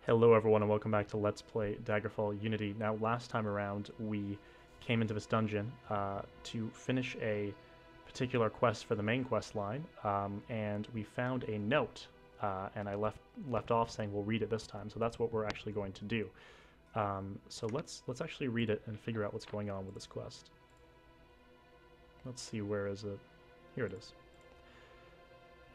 Hello everyone and welcome back to Let's Play Daggerfall Unity. Now last time around we came into this dungeon to finish a particular quest for the main quest line, and we found a note, and I left off saying we'll read it this time, so that's what we're actually going to do. So let's actually read it and figure out what's going on with this quest. Let's see, where is it? Here it is.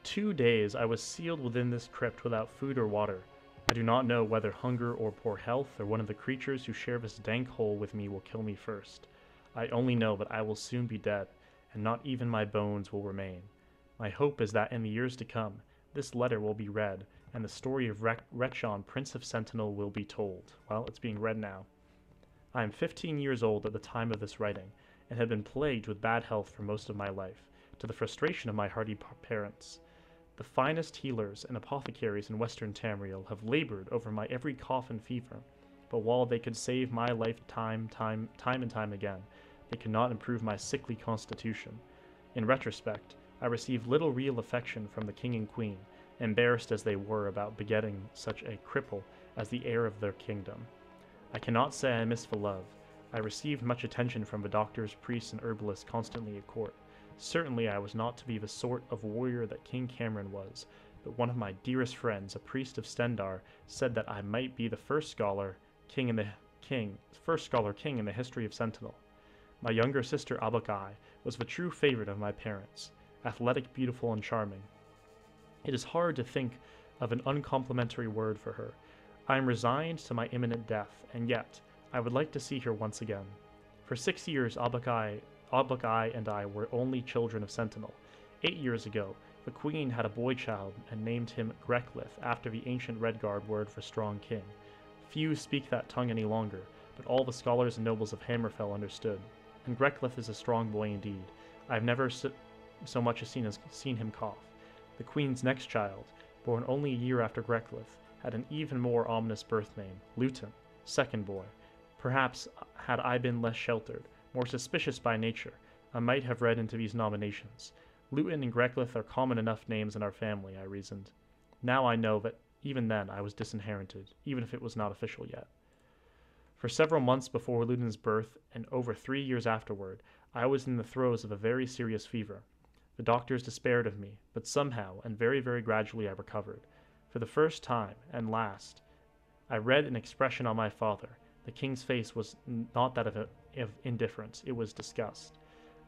2 days I was sealed within this crypt without food or water. I do not know whether hunger or poor health or one of the creatures who share this dank hole with me will kill me first. I only know that I will soon be dead, and not even my bones will remain. My hope is that in the years to come, this letter will be read, and the story of Retchon, Prince of Sentinel, will be told. Well, it's being read now. I am 15 years old at the time of this writing, and have been plagued with bad health for most of my life, to the frustration of my hardy parents. The finest healers and apothecaries in Western Tamriel have labored over my every cough and fever, but while they could save my life time and time again, they could not improve my sickly constitution. In retrospect, I received little real affection from the king and queen, embarrassed as they were about begetting such a cripple as the heir of their kingdom. I cannot say I missed the love. I received much attention from the doctors, priests, and herbalists constantly at court. Certainly I was not to be the sort of warrior that King Cameron was, but one of my dearest friends, a priest of Stendar, said that I might be the first scholar king in the history of Sentinel. My younger sister Abakai was the true favorite of my parents, athletic, beautiful, and charming. It is hard to think of an uncomplimentary word for her. I am resigned to my imminent death, and yet I would like to see her once again. For 6 years Abakai and I were only children of Sentinel. 8 years ago, the queen had a boy child and named him Greclith after the ancient Redguard word for strong king. Few speak that tongue any longer, but all the scholars and nobles of Hammerfell understood. And Greclith is a strong boy indeed. I have never so much as seen him cough. The queen's next child, born only a year after Greclith, had an even more ominous birth name, Luton, second boy. Perhaps had I been less sheltered, more suspicious by nature, I might have read into these nominations. Luton and Greclith are common enough names in our family, I reasoned. Now I know that even then I was disinherited, even if it was not official yet. For several months before Luton's birth, and over 3 years afterward, I was in the throes of a very serious fever. The doctors despaired of me, but somehow, and very, very gradually, I recovered. For the first time, and last, I read an expression on my father. The king's face was not that of indifference, it was disgust.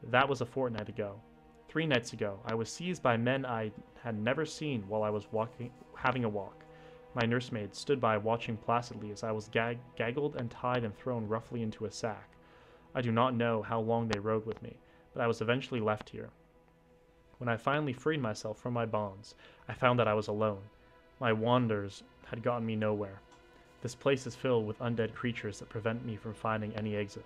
That was a fortnight ago. 3 nights ago, I was seized by men I had never seen while I was having a walk. My nursemaid stood by watching placidly as I was gaggled and tied and thrown roughly into a sack. I do not know how long they rode with me, but I was eventually left here. When I finally freed myself from my bonds, I found that I was alone. My wanders had gotten me nowhere. This place is filled with undead creatures that prevent me from finding any exit.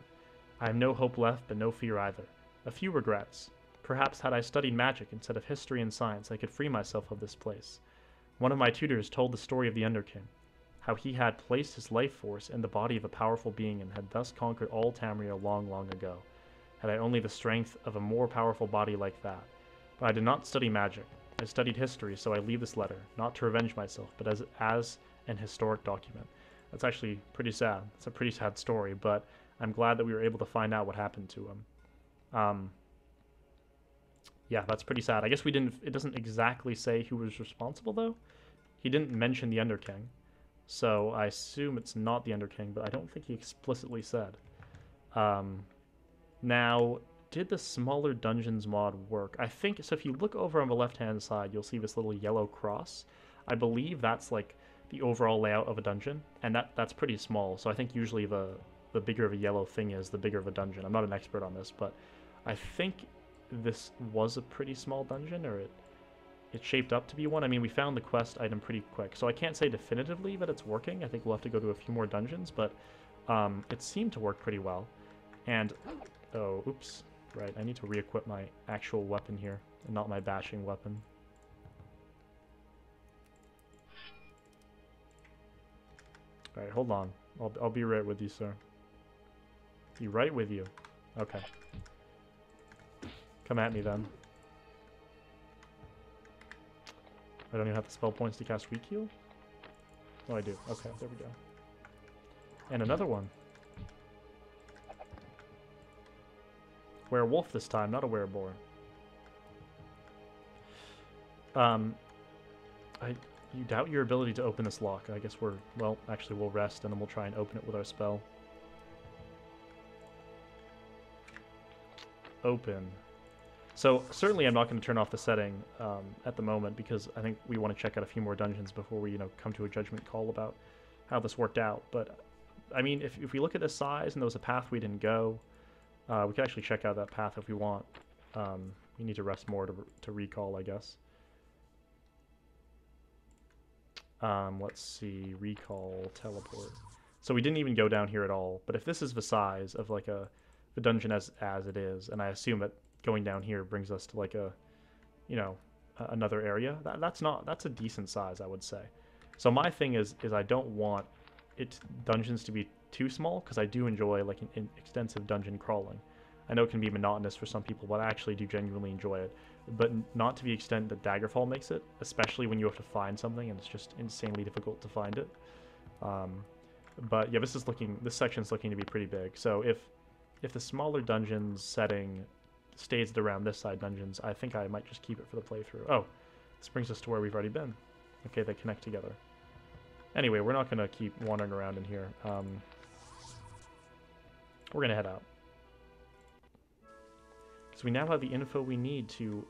I have no hope left, but no fear either. A few regrets. Perhaps had I studied magic instead of history and science, I could free myself of this place. One of my tutors told the story of the Underking, how he had placed his life force in the body of a powerful being and had thus conquered all Tamriel long, long ago. Had I only the strength of a more powerful body like that. But I did not study magic. I studied history, so I leave this letter, not to revenge myself, but as an historic document. That's actually pretty sad. It's a pretty sad story, but I'm glad that we were able to find out what happened to him. Yeah, that's pretty sad. I guess it doesn't exactly say who was responsible, though. He didn't mention the Underking, so I assume it's not the Underking, but I don't think he explicitly said. Now, did the smaller dungeons mod work? I think, so if you look over on the left-hand side, you'll see this little yellow cross. I believe that's like the overall layout of a dungeon, and that's pretty small, so I think usually the bigger of a yellow thing is, the bigger of a dungeon. I'm not an expert on this, but I think this was a pretty small dungeon, or it shaped up to be one. I mean, we found the quest item pretty quick, so I can't say definitively that it's working. I think we'll have to go to a few more dungeons, but it seemed to work pretty well. And, oh, oops, right, I need to re-equip my actual weapon here, and not my bashing weapon. Alright, hold on. I'll be right with you, sir. Be right with you. Okay. Come at me, then. I don't even have the spell points to cast Weak Heal? Oh, I do. Okay, there we go. And another one. Werewolf this time, not a wereboar. You doubt your ability to open this lock. I guess well, actually we'll rest and then we'll try and open it with our spell. Open. So certainly I'm not going to turn off the setting at the moment because I think we want to check out a few more dungeons before we, come to a judgment call about how this worked out. But I mean, if we look at the size and there was a path we didn't go, we could actually check out that path if we want. We need to rest more to recall, I guess. Let's see, recall, teleport. So we didn't even go down here at all. But if this is the size of like the dungeon as it is, and I assume that going down here brings us to like another area, that's a decent size, I would say. So my thing is I don't want dungeons to be too small because I do enjoy like an extensive dungeon crawling. I know it can be monotonous for some people, but I actually do genuinely enjoy it. But not to the extent that Daggerfall makes it, especially when you have to find something and it's just insanely difficult to find it. But yeah, this section's looking to be pretty big. So if the smaller dungeons setting stays around this side dungeons, I think I might just keep it for the playthrough. Oh, this brings us to where we've already been. Okay, they connect together. Anyway, we're not going to keep wandering around in here. We're going to head out. So we now have the info we need to,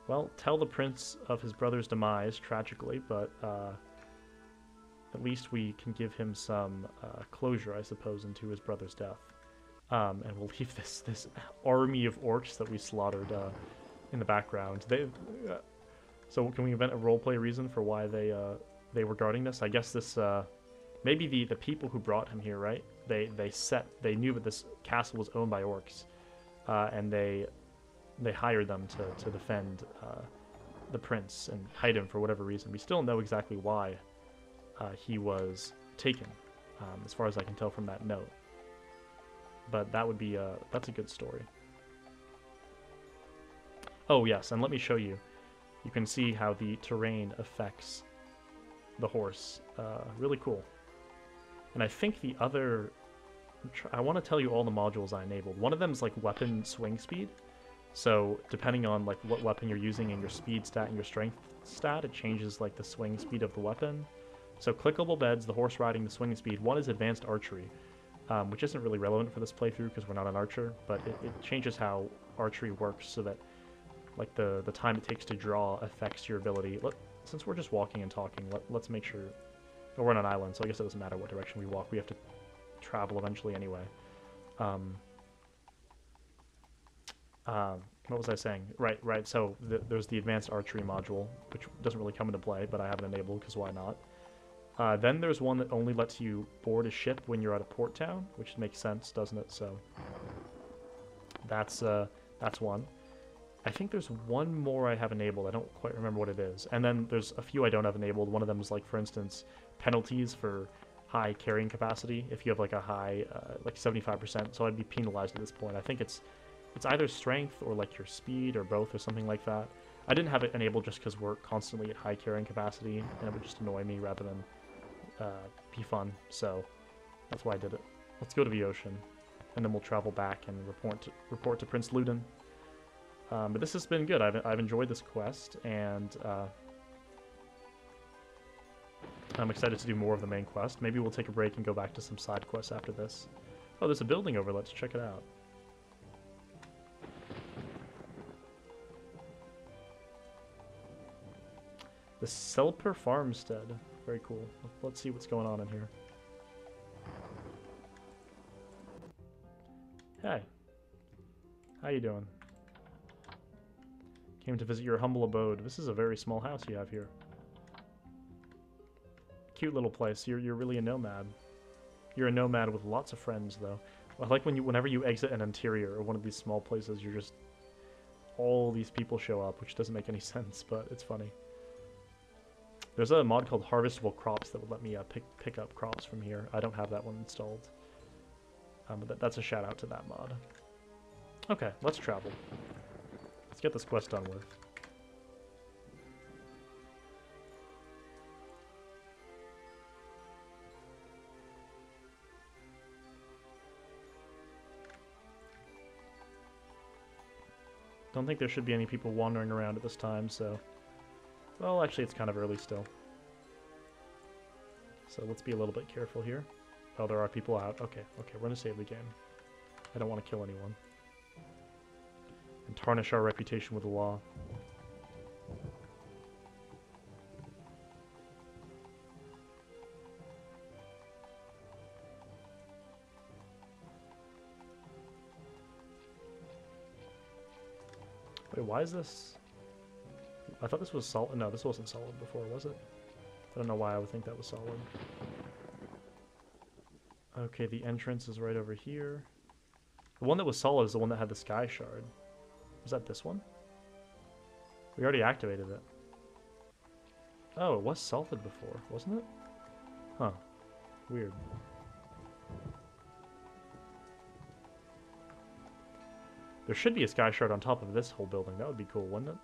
well, tell the prince of his brother's demise, tragically, but at least we can give him some closure, I suppose, into his brother's death. And we'll leave this army of orcs that we slaughtered in the background. So can we invent a roleplay reason for why they were guarding this? I guess this maybe the people who brought him here, right? They knew that this castle was owned by orcs. And they hired them to defend the prince and hide him for whatever reason. We still don't know exactly why he was taken, as far as I can tell from that note. But that's a good story. Oh yes, and let me show you. You can see how the terrain affects the horse. Really cool. And I think the other... I want to tell you all the modules I enabled. One of them is like weapon swing speed. So depending on like what weapon you're using and your speed stat and your strength stat, it changes like the swing speed of the weapon. So clickable beds, the horse riding, the swing speed. One is advanced archery, which isn't really relevant for this playthrough because we're not an archer, but it changes how archery works so that like the time it takes to draw affects your ability. Since we're just walking and talking, let's make sure... Oh, we're on an island, so I guess it doesn't matter what direction we walk. We have to travel eventually anyway. What was I saying? Right. So there's the advanced archery module, which doesn't really come into play, but I have it enabled because why not? Then there's one that only lets you board a ship when you're at a port town, which makes sense, doesn't it? So that's one. I think there's one more I have enabled. I don't quite remember what it is. And then there's a few I don't have enabled. One of them is like, for instance, penalties for high carrying capacity if you have like a high like 75%, so I'd be penalized at this point. I think it's either strength or like your speed or both or something like that. I didn't have it enabled just because we're constantly at high carrying capacity and it would just annoy me rather than be fun, so that's why I did it. Let's go to the ocean and then we'll travel back and report to Prince Ludin. But this has been good. I've enjoyed this quest, and I'm excited to do more of the main quest. Maybe we'll take a break and go back to some side quests after this. Oh, there's a building over. Let's check it out. The Selper Farmstead. Very cool. Let's see what's going on in here. Hey. How you doing? Came to visit your humble abode. This is a very small house you have here. Cute little place. You're really a nomad. You're a nomad with lots of friends, though. I like whenever you exit an interior or one of these small places, you're just... all these people show up, which doesn't make any sense, but it's funny. There's a mod called Harvestable Crops that would let me pick up crops from here. I don't have that one installed. But that's a shout out to that mod. Okay, let's travel. Let's get this quest done with. Don't think there should be any people wandering around at this time, so... Well, actually, it's kind of early still. So let's be a little bit careful here. Oh, there are people out. Okay, okay, we're gonna save the game. I don't want to kill anyone. And tarnish our reputation with the law. Wait, why is this... I thought this was solid. No, this wasn't solid before, was it? I don't know why I would think that was solid. Okay, the entrance is right over here. The one that was solid is the one that had the sky shard. Was that this one? We already activated it. Oh, it was solid before, wasn't it? Huh. Weird. There should be a sky shard on top of this whole building. That would be cool, wouldn't it?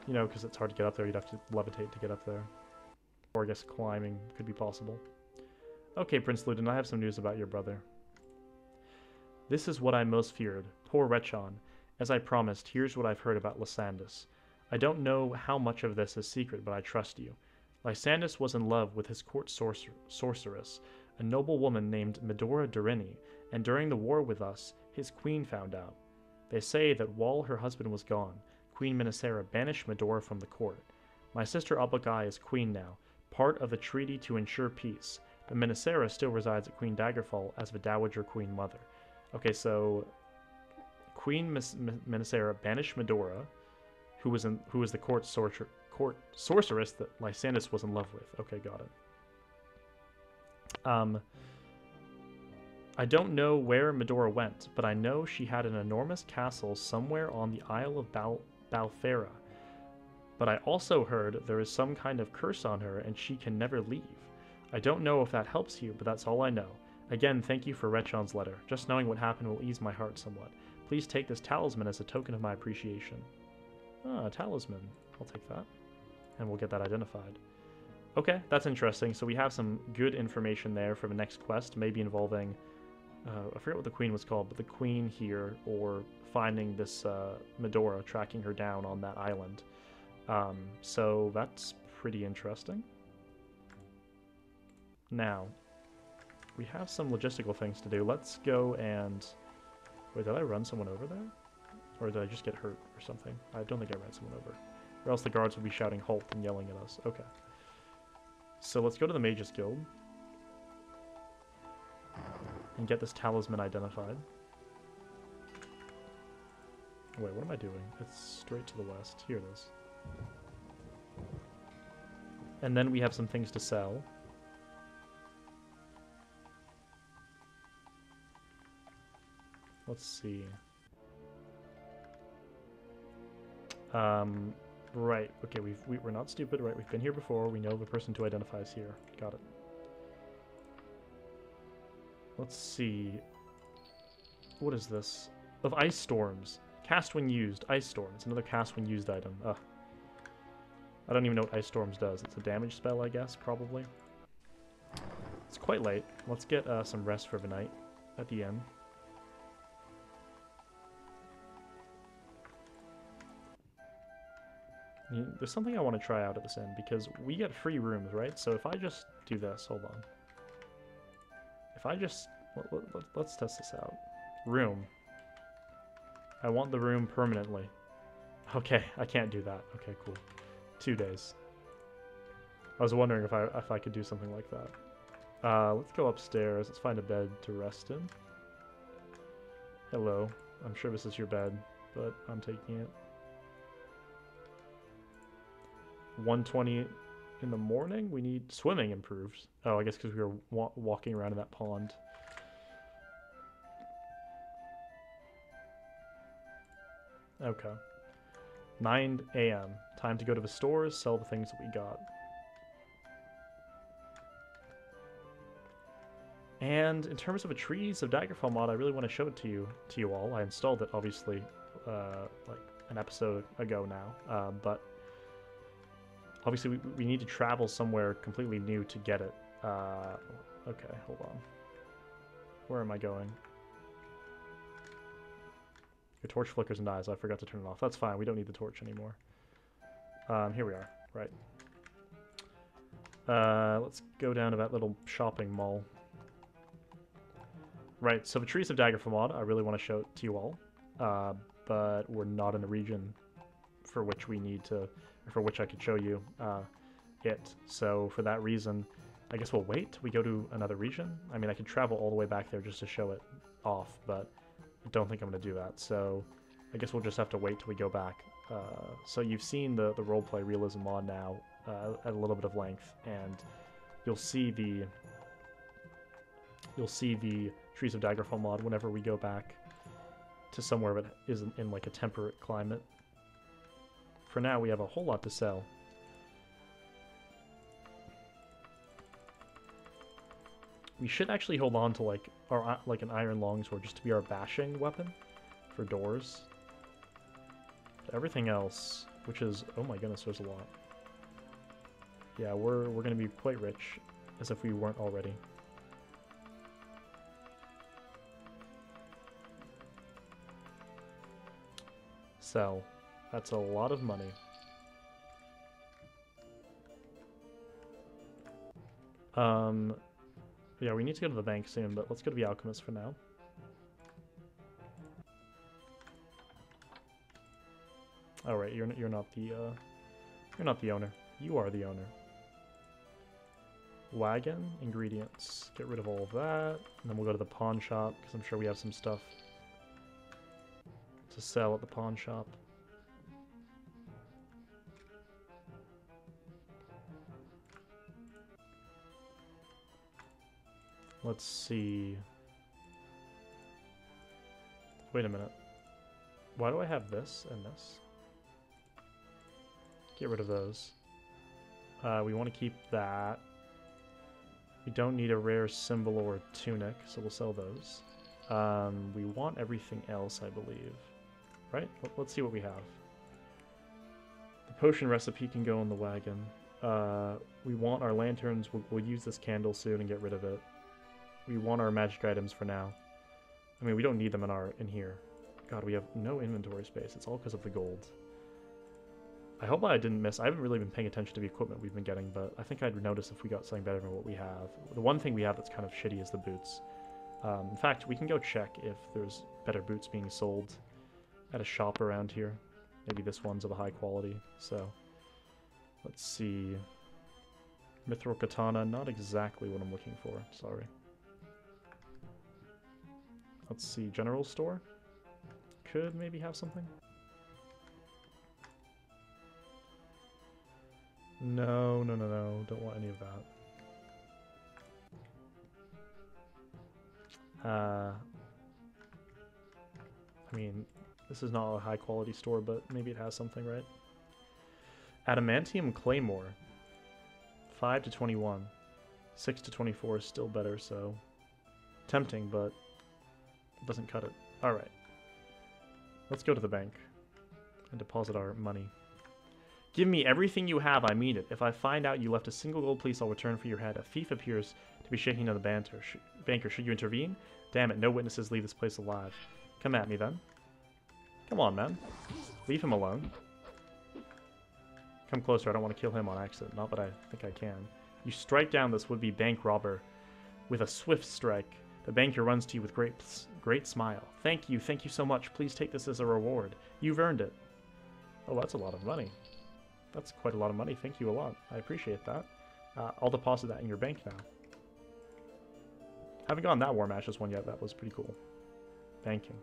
You know, because it's hard to get up there. You'd have to levitate to get up there. Or I guess climbing could be possible. Okay, Prince Ludin, I have some news about your brother. This is what I most feared. Poor Rechon. As I promised, here's what I've heard about Lysandus. I don't know how much of this is secret, but I trust you. Lysandus was in love with his court sorceress, a noble woman named Medora Durini, and during the war with us, his queen found out. They say that while her husband was gone, Queen Minisera banished Medora from the court. My sister Abagai is queen now, part of a treaty to ensure peace, but Minisera still resides at Queen Daggerfall as the Dowager Queen Mother. Okay, so Queen Minisera banished Medora, who was the court sorceress that Lysandus was in love with. Okay, got it. I don't know where Medora went, but I know she had an enormous castle somewhere on the Isle of Balfera. But I also heard there is some kind of curse on her and she can never leave. I don't know if that helps you, but that's all I know. Again, thank you for Rechon's letter. Just knowing what happened will ease my heart somewhat. Please take this talisman as a token of my appreciation. Ah, a talisman. I'll take that. And we'll get that identified. Okay, that's interesting. So we have some good information there for the next quest, maybe involving... I forget what the queen was called, but the queen here, or finding this Medora, tracking her down on that island. So that's pretty interesting. Now, we have some logistical things to do. Let's go and... Wait, did I run someone over there? Or did I just get hurt or something? I don't think I ran someone over. Or else the guards would be shouting halt and yelling at us. Okay. So let's go to the Mages Guild. And get this talisman identified. Wait, what am I doing? It's straight to the west. Here it is. And then we have some things to sell. Let's see. Right. Okay, we're not stupid, right? We've been here before. We know the person to identify is here. Got it. Let's see. What is this? Of ice storms. Cast when used. Ice storm. It's another cast when used item. Ugh. I don't even know what ice storms does. It's a damage spell, I guess, probably. It's quite late. Let's get some rest for the night at the inn. There's something I want to try out at this inn, because we get free rooms, right? So if I just do this, hold on. If I just... Let's test this out. Room. I want the room permanently. Okay, I can't do that. Okay, cool. 2 days. I was wondering if I could do something like that. Let's go upstairs. Let's find a bed to rest in. Hello. I'm sure this is your bed, but I'm taking it. 1:20 in the morning? We need swimming improved. Oh, I guess because we were walking around in that pond. Okay. 9 a.m. Time to go to the stores, sell the things that we got. And in terms of a Trees of Daggerfall mod, I really want to show it to you all. I installed it, obviously, like an episode ago now, but obviously we need to travel somewhere completely new to get it. Okay, hold on. Where am I going? Your torch flickers and dies. I forgot to turn it off. That's fine. We don't need the torch anymore. Here we are. Right. Let's go down to that little shopping mall. Right, so the Trees of Daggerfall mod, I really want to show it to you all. But we're not in the region for which we need to, or for which I could show you it. So for that reason, I guess we'll wait till we go to another region. I mean, I could travel all the way back there just to show it off, but I don't think I'm going to do that. So I guess we'll just have to wait till we go back. So you've seen the roleplay realism mod now at a little bit of length, and you'll see the Trees of Daggerfall mod whenever we go back to somewhere that isn't in like a temperate climate. For now, we have a whole lot to sell. We should actually hold on to like an iron longsword just to be our bashing weapon for doors. But everything else, which is, oh my goodness, there's a lot. Yeah, we're gonna be quite rich, as if we weren't already. Sell. That's a lot of money. Yeah, we need to go to the bank soon, but let's go to the alchemist for now. Oh right, you're not the owner. You are the owner. Wagon, ingredients. Get rid of all of that, and then we'll go to the pawn shop because I'm sure we have some stuff to sell at the pawn shop. Let's see. Wait a minute. Why do I have this and this? Get rid of those. We want to keep that. We don't need a rare symbol or a tunic, so we'll sell those. We want everything else, I believe. Right? Let's see what we have. The potion recipe can go in the wagon. We want our lanterns. We'll use this candle soon and get rid of it. We want our magic items for now. I mean, we don't need them in here. God, we have no inventory space. It's all because of the gold. I hope I didn't miss. I haven't really been paying attention to the equipment we've been getting, but I think I'd notice if we got something better than what we have. The one thing we have that's kind of shitty is the boots. In fact, we can go check if there's better boots being sold at a shop around here. Maybe this one's of a high quality. So, let's see. Mithril katana, not exactly what I'm looking for. Sorry. Let's see, general store? Could maybe have something? No, no, no, no. Don't want any of that. I mean, this is not a high quality store, but maybe it has something, right? Adamantium Claymore. 5 to 21. 6 to 24 is still better, so... Tempting, but... doesn't cut it. Alright. Let's go to the bank and deposit our money. Give me everything you have, I mean it. If I find out you left a single gold piece, I'll return for your head. A thief appears to be shaking on the banker. Should you intervene? Damn it, no witnesses leave this place alive. Come at me then. Come on, man. Leave him alone. Come closer, I don't want to kill him on accident. Not that I think I can. You strike down this would-be bank robber with a swift strike. The banker runs to you with great smile. Thank you so much. Please take this as a reward. You've earned it. Oh, that's a lot of money. That's quite a lot of money. Thank you a lot. I appreciate that. I'll deposit that in your bank now. Haven't gotten that War Ashes one yet. That was pretty cool. Banking.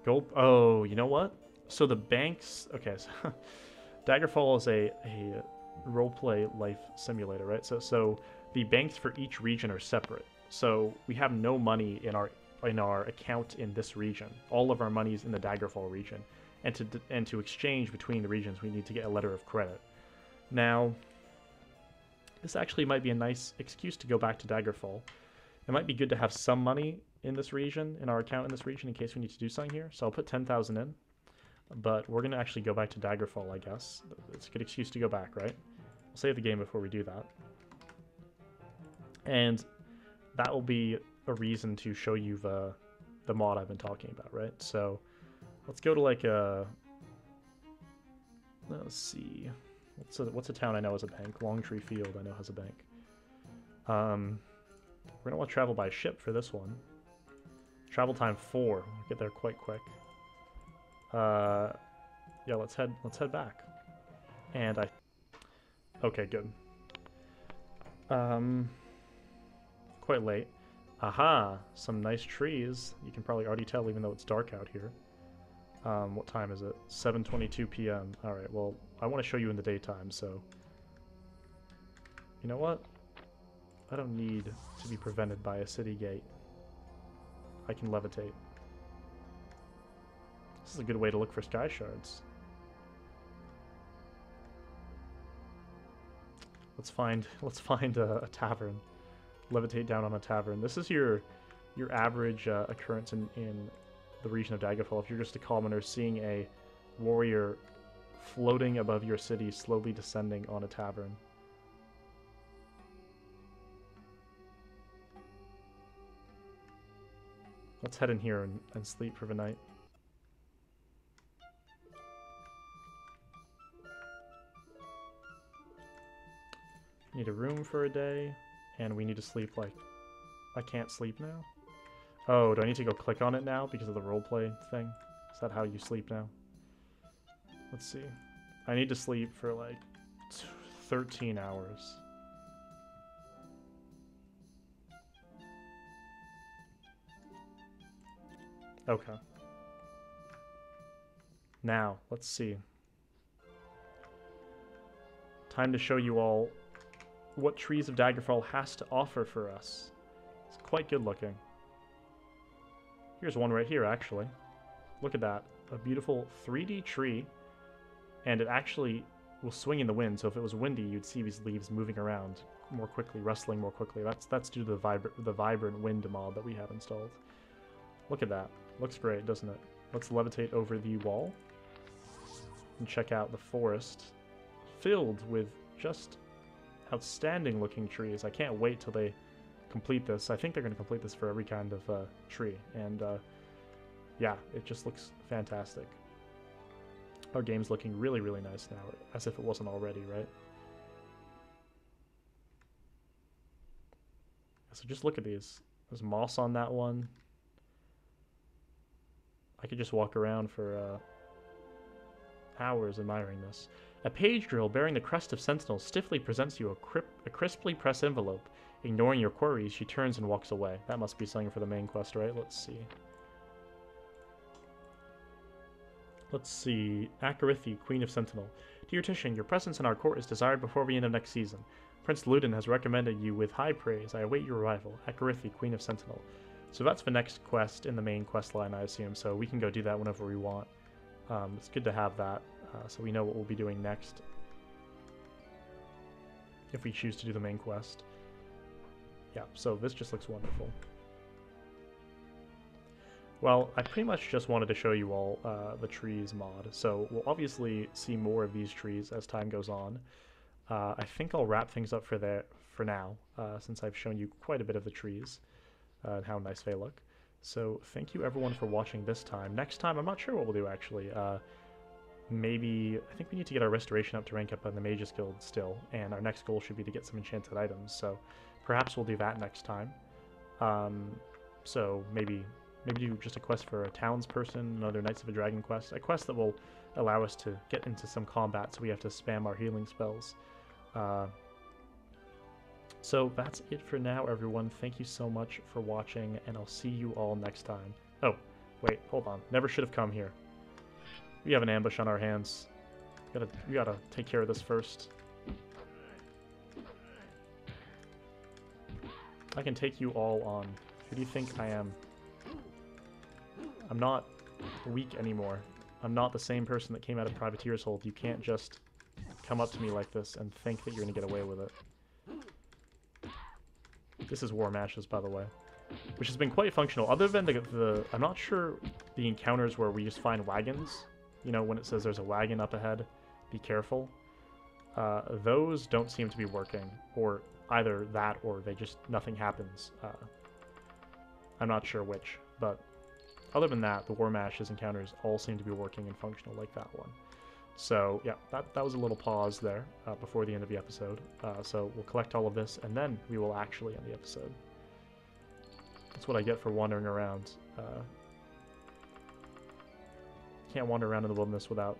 Gold. Oh, you know what? So the banks... Okay, so Daggerfall is a roleplay life simulator, right? So the banks for each region are separate. So we have no money in our account in this region. All of our money is in the Daggerfall region. And to exchange between the regions, we need to get a letter of credit. Now, this actually might be a nice excuse to go back to Daggerfall. It might be good to have some money in this region, in our account in this region, in case we need to do something here. So I'll put 10,000 in. But we're going to actually go back to Daggerfall, I guess. It's a good excuse to go back, right? We'll save the game before we do that. And that will be a reason to show you the the mod I've been talking about, right? So let's go to like a, let's see, what's a town I know has a bank? Longtree Field I know has a bank. We're gonna want to travel by ship for this one. Travel time 4. We'll get there quite quick. Yeah, let's head back. And okay, good. Quite late. Aha! Some nice trees. You can probably already tell even though it's dark out here. What time is it? 7:22 p.m. Alright, well, I want to show you in the daytime, so... You know what? I don't need to be prevented by a city gate. I can levitate. This is a good way to look for sky shards. Let's find a tavern. Levitate down on a tavern. This is your average occurrence in the region of Daggerfall. If you're just a commoner, seeing a warrior floating above your city, slowly descending on a tavern. Let's head in here and sleep for the night. Need a room for a day, and we need to sleep like... I can't sleep now? Oh, do I need to go click on it now because of the roleplay thing? Is that how you sleep now? Let's see. I need to sleep for like 13 hours. Okay. Now, let's see. Time to show you all what Trees of Daggerfall has to offer for us. It's quite good looking. Here's one right here, actually. Look at that. A beautiful 3D tree, and it actually will swing in the wind, so if it was windy, you'd see these leaves moving around more quickly, rustling more quickly. That's due to the vibrant wind mod that we have installed. Look at that. Looks great, doesn't it? Let's levitate over the wall and check out the forest filled with just outstanding looking trees. I can't wait till they complete this. I think they're going to complete this for every kind of tree, and yeah, it just looks fantastic. Our game's looking really, really nice now, as if it wasn't already, right? So just look at these. There's moss on that one. I could just walk around for hours admiring this. A page drill bearing the crest of Sentinel stiffly presents you a crisply pressed envelope. Ignoring your queries, she turns and walks away. That must be something for the main quest, right? Let's see. Let's see. Akarithi, Queen of Sentinel. Dear Titian, your presence in our court is desired before the end of next season. Prince Ludin has recommended you with high praise. I await your arrival. Akarithi, Queen of Sentinel. So that's the next quest in the main quest line, I assume, so we can go do that whenever we want. It's good to have that, so we know what we'll be doing next if we choose to do the main quest. Yeah, so this just looks wonderful. Well, I pretty much just wanted to show you all the trees mod, so we'll obviously see more of these trees as time goes on. I think I'll wrap things up for now, since I've shown you quite a bit of the trees. And how nice they look. So thank you everyone for watching this time. Next time, I'm not sure what we'll do actually. Maybe, I think we need to get our restoration up to rank up in the Mages Guild still, and our next goal should be to get some enchanted items, so perhaps we'll do that next time. So maybe do just a quest for a townsperson, another Knights of a Dragon quest, a quest that will allow us to get into some combat so we have to spam our healing spells. So that's it for now, everyone. Thank you so much for watching, and I'll see you all next time. Oh, wait, hold on. Never should have come here. We have an ambush on our hands. We gotta take care of this first. I can take you all on. Who do you think I am? I'm not weak anymore. I'm not the same person that came out of Privateer's Hold. You can't just come up to me like this and think that you're gonna get away with it. This is War Matches, by the way, which has been quite functional. Other than I'm not sure the encounters where we just find wagons. You know, when it says there's a wagon up ahead, be careful. Those don't seem to be working, or either that or nothing happens. I'm not sure which, but Other than that, the War Mashes encounters all seem to be working and functional like that one. So yeah, that was a little pause there before the end of the episode. So we'll collect all of this, and then we will actually end the episode. That's what I get for wandering around. Can't wander around in the wilderness without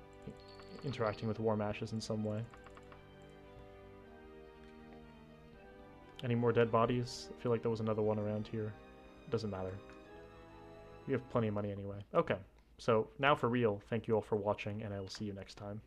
interacting with War Mashes in some way. Any more dead bodies? I feel like there was another one around here. It doesn't matter. We have plenty of money anyway. Okay, so now for real, thank you all for watching, and I will see you next time.